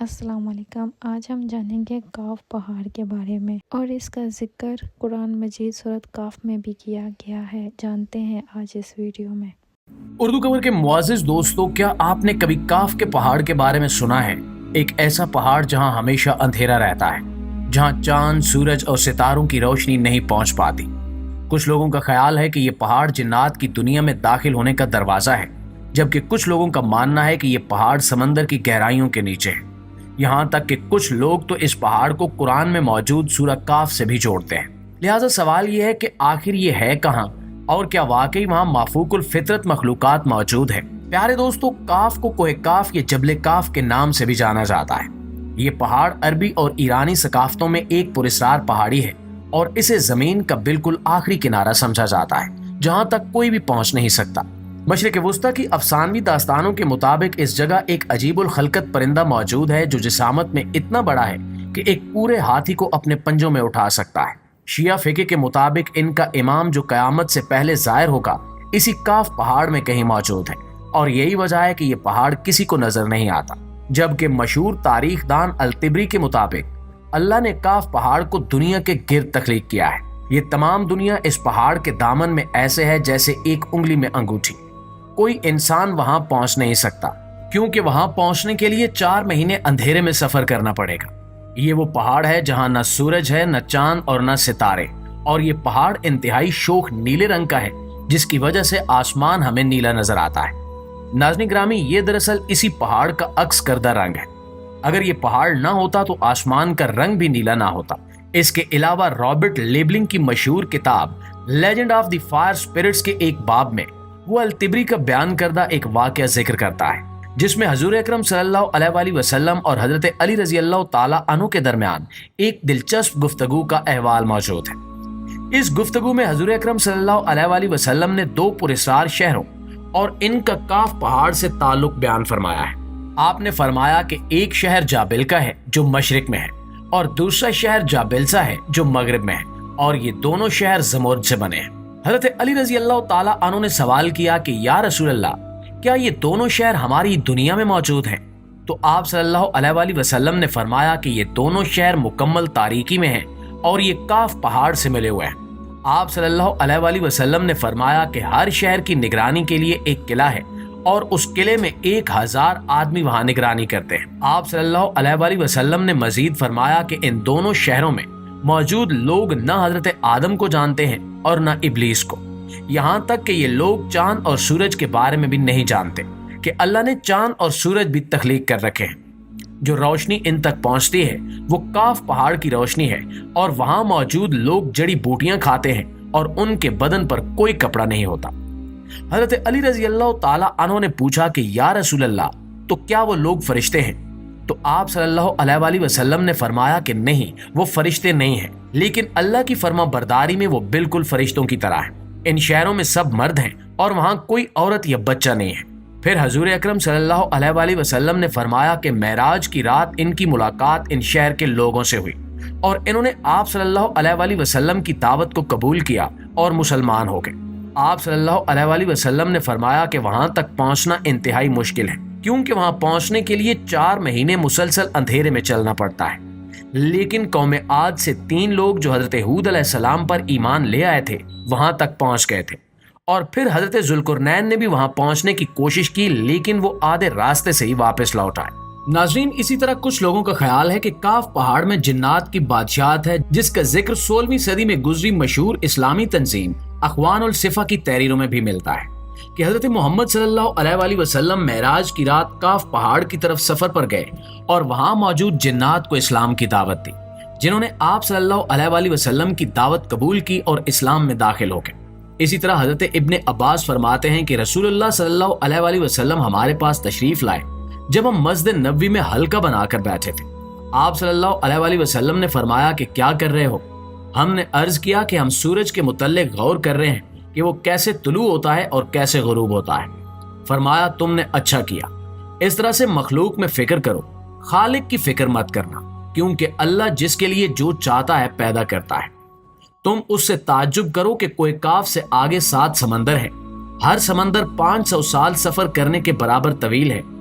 السلام علیکم۔ آج ہم جانیں گے کاف پہاڑ کے بارے میں اور اس کا ذکر قرآن مجید سورۃ کاف میں بھی کیا گیا ہے۔ جانتے ہیں آج اس ویڈیو میں۔ اردو کور کے معزز دوستو، کیا آپ نے کبھی کاف کے پہاڑ کے بارے میں سنا ہے؟ ایک ایسا پہاڑ جہاں ہمیشہ اندھیرا رہتا ہے، جہاں چاند، سورج اور ستاروں کی روشنی نہیں پہنچ پاتی۔ کچھ لوگوں کا خیال ہے کہ یہ پہاڑ جنات کی دنیا میں داخل ہونے کا دروازہ ہے، جبکہ کچھ لوگوں کا ماننا ہے کہ یہ پہاڑ سمندر کی گہرائیوں کے نیچے ہے۔ یہاں تک کہ کچھ لوگ تو اس پہاڑ کو قرآن میں موجود سورہ کاف سے بھی جوڑتے ہیں۔ لہٰذا سوال یہ ہے کہ آخر یہ ہے کہاں، اور کیا واقعی وہاں مافوق الفطرت مخلوقات موجود ہیں؟ پیارے دوستو، کاف کو کوہ کاف یا جبل کاف کے نام سے بھی جانا جاتا ہے۔ یہ پہاڑ عربی اور ایرانی ثقافتوں میں ایک پراسرار پہاڑی ہے اور اسے زمین کا بالکل آخری کنارہ سمجھا جاتا ہے، جہاں تک کوئی بھی پہنچ نہیں سکتا۔ مشرق وسطیٰ کی افسانوی داستانوں کے مطابق اس جگہ ایک عجیب الخلقت پرندہ موجود ہے جو جسامت میں اتنا بڑا ہے کہ ایک پورے ہاتھی کو اپنے پنجوں میں اٹھا سکتا ہے۔ شیعہ فقہ کے مطابق ان کا امام جو قیامت سے پہلے ظاہر ہوگا اسی کاف پہاڑ میں کہیں موجود ہے، اور یہی وجہ ہے کہ یہ پہاڑ کسی کو نظر نہیں آتا۔ جبکہ مشہور تاریخ دان الطبری کے مطابق اللہ نے کاف پہاڑ کو دنیا کے گرد تخلیق کیا ہے۔ یہ تمام دنیا اس پہاڑ کے دامن میں ایسے ہے جیسے ایک انگلی میں انگوٹھی۔ کوئی انسان وہاں پہنچ نہیں سکتا، کیونکہ وہاں پہنچنے کے لیے 4 مہینے اندھیرے میں سفر کرنا پڑے گا۔ یہ وہ پہاڑ ہے جہاں نہ سورج ہے، نہ چاند اور نہ ستارے، اور یہ پہاڑ انتہائی شوخ نیلے رنگ کا ہے، جس کی وجہ سے آسمان ہمیں نیلا نظر آتا ہے۔ ناظرین گرامی، یہ دراصل اسی پہاڑ کا عکس کردہ رنگ ہے۔ اگر یہ پہاڑ نہ ہوتا تو آسمان کا رنگ بھی نیلا نہ ہوتا۔ اس کے علاوہ رابرٹ لیبلنگ کی مشہور کتاب legend of the fire spirits کے ایک باب میں وہ الطبری کا بیان کردہ ایک واقعہ ذکر کرتا ہے، جس میں حضور اکرم صلی اللہ علیہ وآلہ وسلم اور حضرت علی رضی اللہ تعالیٰ عنہ کے درمیان ایک دلچسپ گفتگو کا احوال موجود ہے۔ اس گفتگو میں حضور اکرم صلی اللہ علیہ وآلہ وسلم نے 2 پراسرار شہروں اور ان کا کاف پہاڑ سے تعلق بیان فرمایا ہے۔ آپ نے فرمایا کہ ایک شہر جابلکا ہے جو مشرق میں ہے، اور دوسرا شہر جابلسا ہے جو مغرب میں ہے، اور یہ دونوں شہر زمرد سے بنے ہیں۔ حضرت علی رضی اللہ تعالیٰ عنہ نے سوال کیا کہ یا رسول اللہ، کیا یہ دونوں شہر ہماری دنیا میں موجود ہیں؟ تو آپ صلی اللہ علیہ وآلہ وسلم نے فرمایا کہ یہ دونوں شہر مکمل تاریکی میں ہیں اور یہ کاف پہاڑ سے ملے ہوئے ہیں۔ آپ صلی اللہ علیہ وآلہ وسلم نے فرمایا کہ ہر شہر کی نگرانی کے لیے ایک قلعہ ہے، اور اس قلعے میں 1000 آدمی وہاں نگرانی کرتے ہیں۔ آپ صلی اللہ علیہ وآلہ وسلم نے مزید فرمایا کہ ان دونوں شہروں میں موجود لوگ نہ حضرت آدم کو جانتے ہیں اور نہ ابلیس کو، یہاں تک کہ یہ لوگ چاند اور سورج کے بارے میں بھی نہیں جانتے کہ اللہ نے چاند اور سورج بھی تخلیق کر رکھے ہیں۔ جو روشنی ان تک پہنچتی ہے وہ کاف پہاڑ کی روشنی ہے، اور وہاں موجود لوگ جڑی بوٹیاں کھاتے ہیں اور ان کے بدن پر کوئی کپڑا نہیں ہوتا۔ حضرت علی رضی اللہ تعالیٰ عنہ نے پوچھا کہ یا رسول اللہ، تو کیا وہ لوگ فرشتے ہیں؟ تو آپ صلی اللہ علیہ وآلہ وسلم نے فرمایا کہ نہیں، وہ فرشتے نہیں ہیں، لیکن اللہ کی فرما برداری میں وہ بالکل فرشتوں کی طرح ہیں۔ ان شہروں میں سب مرد ہیں اور وہاں کوئی عورت یا بچہ نہیں ہے۔ پھر حضور اکرم صلی اللہ علیہ وآلہ وسلم نے فرمایا کہ معراج کی رات ان کی ملاقات ان شہر کے لوگوں سے ہوئی، اور انہوں نے آپ صلی اللہ علیہ وآلہ وسلم کی دعوت کو قبول کیا اور مسلمان ہو گئے۔ آپ صلی اللہ علیہ وآلہ وسلم نے فرمایا کہ وہاں تک پہنچنا انتہائی مشکل ہے، کیونکہ وہاں پہنچنے کے لیے 4 مہینے مسلسل اندھیرے میں چلنا پڑتا ہے۔ لیکن قوم عاد سے 3 لوگ جو حضرت ہود علیہ السلام پر ایمان لے آئے تھے وہاں تک پہنچ گئے تھے، اور پھر حضرت ذوالقرنین نے بھی وہاں پہنچنے کی کوشش کی، لیکن وہ آدھے راستے سے ہی واپس لوٹ آئے۔ ناظرین، اسی طرح کچھ لوگوں کا خیال ہے کہ کاف پہاڑ میں جنات کی بادشاہت ہے، جس کا ذکر 16ویں صدی میں گزری مشہور اسلامی تنظیم اخوان الصفا کی تحریروں میں بھی ملتا ہے کہ حضرت محمد صلی اللہ علیہ وآلہ وسلم معراج کی رات کاف پہاڑ کی طرف سفر پر گئے اور وہاں موجود جنات کو اسلام کی دعوت دی، جنہوں نے آپ صلی اللہ علیہ وآلہ وسلم کی دعوت قبول کی اور اسلام میں داخل ہو گئے۔ اسی طرح حضرت ابن عباس فرماتے ہیں کہ رسول اللہ صلی اللہ علیہ وآلہ وسلم ہمارے پاس تشریف لائے جب ہم مسجد نبوی میں حلقہ بنا کر بیٹھے تھے۔ آپ صلی اللہ علیہ وآلہ وسلم نے فرمایا کہ کیا کر رہے ہو؟ ہم نے عرض کیا کہ ہم سورج کے متعلق غور کر رہے ہیں کہ وہ کیسے طلوع ہوتا ہے اور کیسے غروب ہوتا ہے۔ فرمایا تم نے اچھا کیا، اس طرح سے مخلوق میں فکر کرو، خالق کی فکر مت کرنا، کیونکہ اللہ جس کے لیے جو چاہتا ہے پیدا کرتا ہے۔ تم اس سے تعجب کرو کہ کوہ کاف سے آگے 7 سمندر ہے، ہر سمندر 500 سال سفر کرنے کے برابر طویل ہے،